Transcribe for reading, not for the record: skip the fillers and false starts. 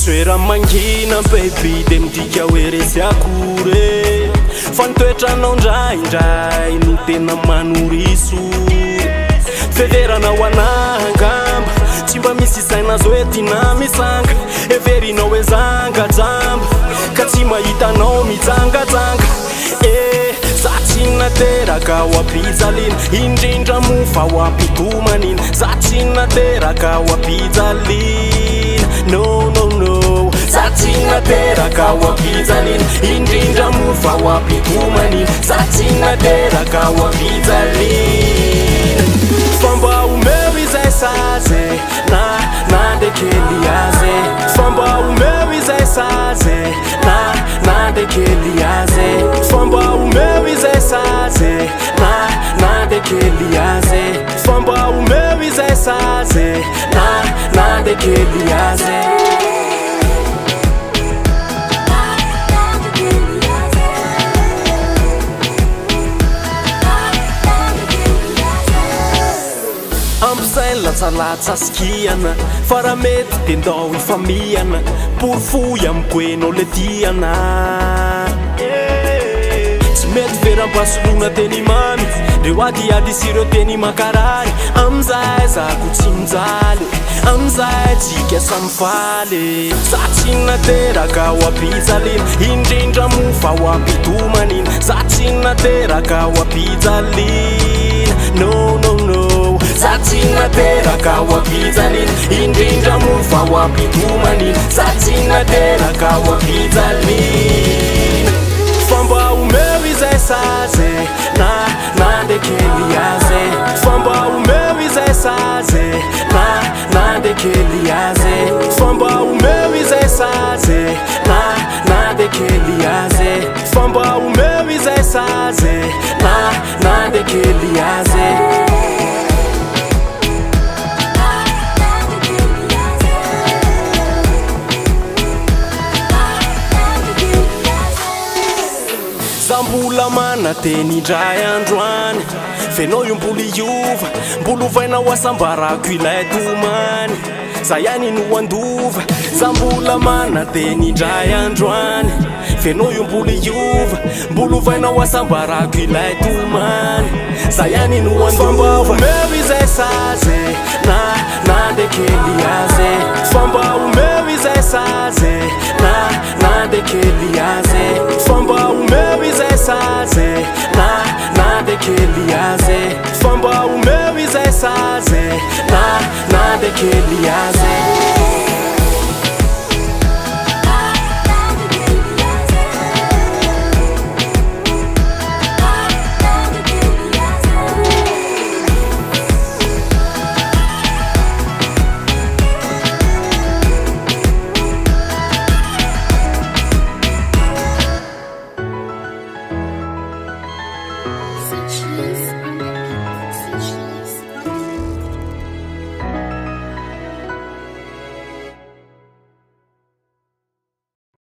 Toera mangina baby de midika hoe resy akory fa nitoetranao ndraindray no tena manorisory feveranao anahy angamba tsy mba misy isainazy hoe tina misanga everinao hoe zangajamba ka tsy mahitanao mijangajanga za tsy nateraka ho ampijaliana indrindra mofa ho ampitomanina za tsy nateraka ho ampijaliana no za tsy nateraka ho ampijaliana indrindra mofa ho ampitomanina za tsy nateraka ho ampijaliana fa mba homeo izay sazy na ndekely azy fa mba homeo izay sazy na ndekely azy fa mba homeo izay sazy na ndekely azy fa mba homeo izay sazy na ndekely azy ampizay latsalatsa skiana fa raha mety de ndao ifamiana porofoy amikoenao le tiana tsy mety veram-pasolona teny mamy reo adiady sy ireo teny makarary amizay zako tsy mijaly amizay tsika samifaly za tsy nateraka ho ampijaliana indrindra mofa ho ampitomanina za tsy nateraka ho ampijaliana no za tsy nateraka ho ampijaliana indrindra mofa ho ampitomanina za tsy nateraka ho ampijaliana fa mba homeo izay sazy na ndekely azy fa mba homeo izay sazy na ndekely azy fa mba homeo izay sazy na ndekely azy fa mba homeo izay sazy na ndekely azy mbola mana teny indray androany fenao io mbola iova mbola ovainao asambarako ilay tomany za ihany no andova za mbola mana teny indray androany fenao io mbola iova mbola ovainao asambarako ilay tomany za ihany no andova homeo izay sazy na ndekely azy fa mba homeo izay sazy na ndekely azy fa mba homeo izay sazy na ndekely azy fa mba homeo izay sazy na ndekely azy